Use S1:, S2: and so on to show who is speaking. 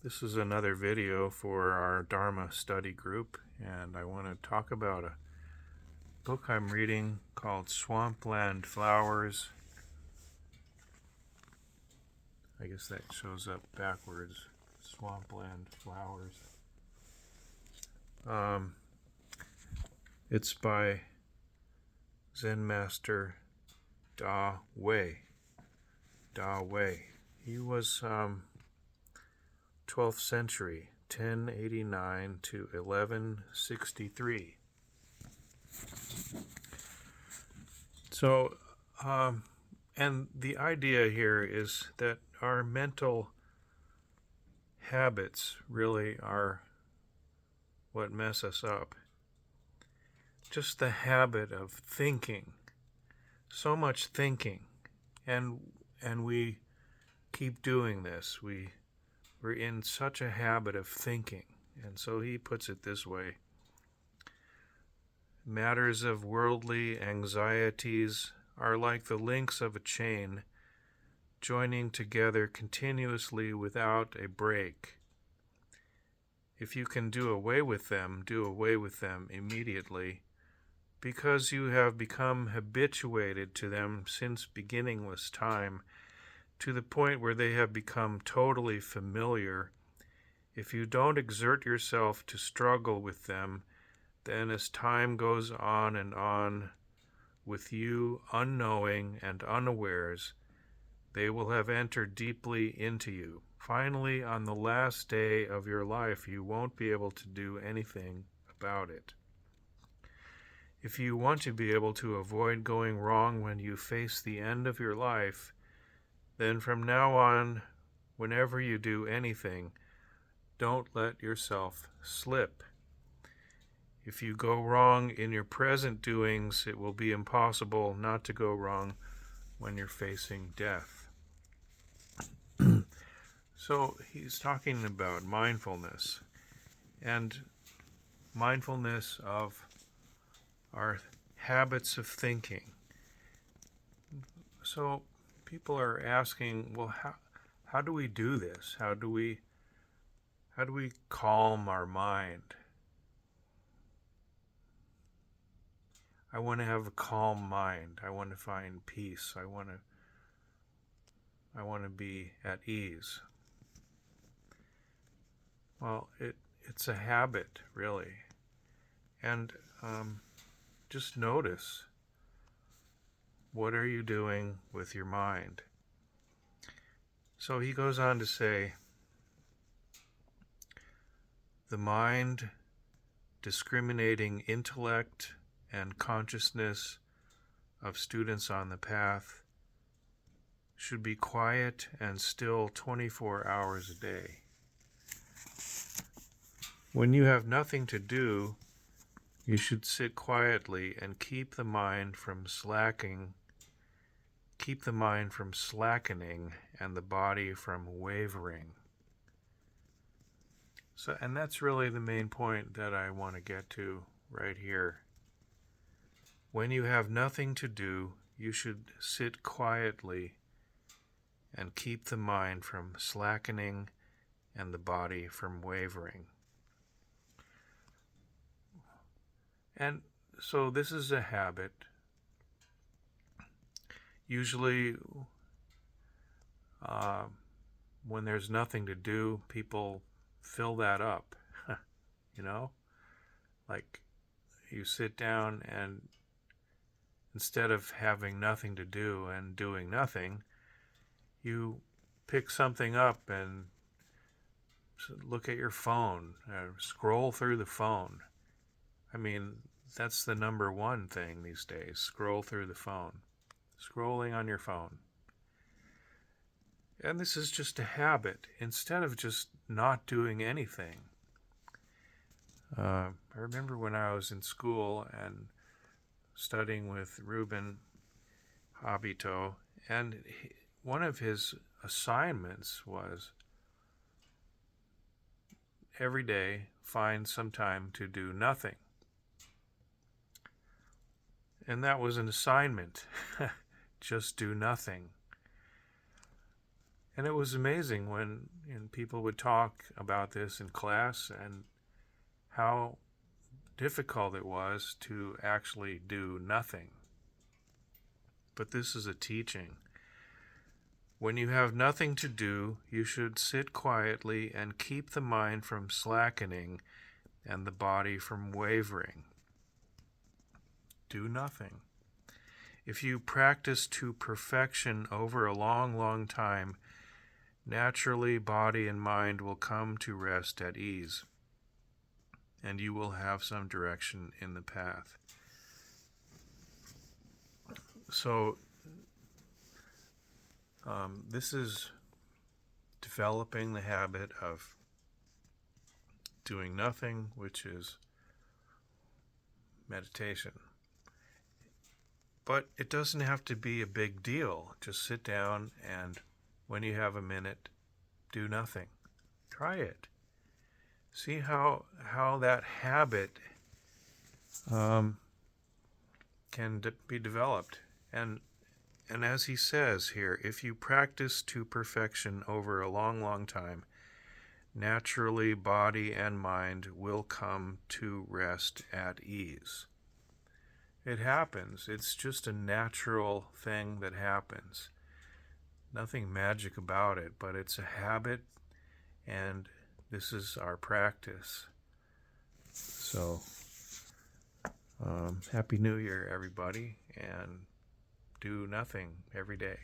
S1: This is another video for our Dharma study group, and I want to talk about a book I'm reading called Swampland Flowers. I guess that shows up backwards. Swampland Flowers. It's by Zen Master Ta Hui. He was 12th century, 1089 to 1163. So, and the idea here is that our mental habits really are what mess us up. Just the habit of thinking, so much thinking, and we keep doing this. We're in such a habit of thinking. And so he puts it this way: matters of worldly anxieties are like the links of a chain, joining together continuously without a break. If you can do away with them immediately, because you have become habituated to them since beginningless time, to the point where they have become totally familiar. If you don't exert yourself to struggle with them, then as time goes on and on, with you unknowing and unawares, they will have entered deeply into you. Finally, on the last day of your life, you won't be able to do anything about it. If you want to be able to avoid going wrong when you face the end of your life, then from now on, whenever you do anything, don't let yourself slip. If you go wrong in your present doings, it will be impossible not to go wrong when you're facing death. So he's talking about mindfulness, and mindfulness of our habits of thinking. So people are asking, well, how do we do this? How do we calm our mind? I want to have a calm mind. I want to find peace. I want to be at ease. Well, it's a habit, really. And just notice, what are you doing with your mind? So he goes on to say, the mind, discriminating intellect and consciousness of students on the path, should be quiet and still 24 hours a day. When you have nothing to do, you should sit quietly and keep the mind from slackening and the body from wavering. So, and that's really the main point that I want to get to right here. When you have nothing to do, you should sit quietly and keep the mind from slackening and the body from wavering. And so this is a habit. Usually, when there's nothing to do, people fill that up, like you sit down and instead of having nothing to do and doing nothing, you pick something up and look at your phone, scroll through the phone. I mean, that's the number one thing these days, scroll through the phone, scrolling on your phone. And this is just a habit, instead of just not doing anything. I remember when I was in school and studying with Ruben Habito, and one of his assignments was every day find some time to do nothing. And that was an assignment. Just do nothing. And it was amazing when people would talk about this in class and how difficult it was to actually do nothing. But this is a teaching. When you have nothing to do, you should sit quietly and keep the mind from slackening and the body from wavering. Do nothing. If you practice to perfection over a long, long time, naturally body and mind will come to rest at ease, and you will have some direction in the path. So, this is developing the habit of doing nothing, which is meditation. But it doesn't have to be a big deal. Just sit down and when you have a minute, do nothing. Try it. See how that habit can be developed. And as he says here, if you practice to perfection over a long, long time, naturally body and mind will come to rest at ease. It happens. It's just a natural thing that happens. Nothing magic about it, but it's a habit, and this is our practice. So, Happy New Year, everybody, and do nothing every day.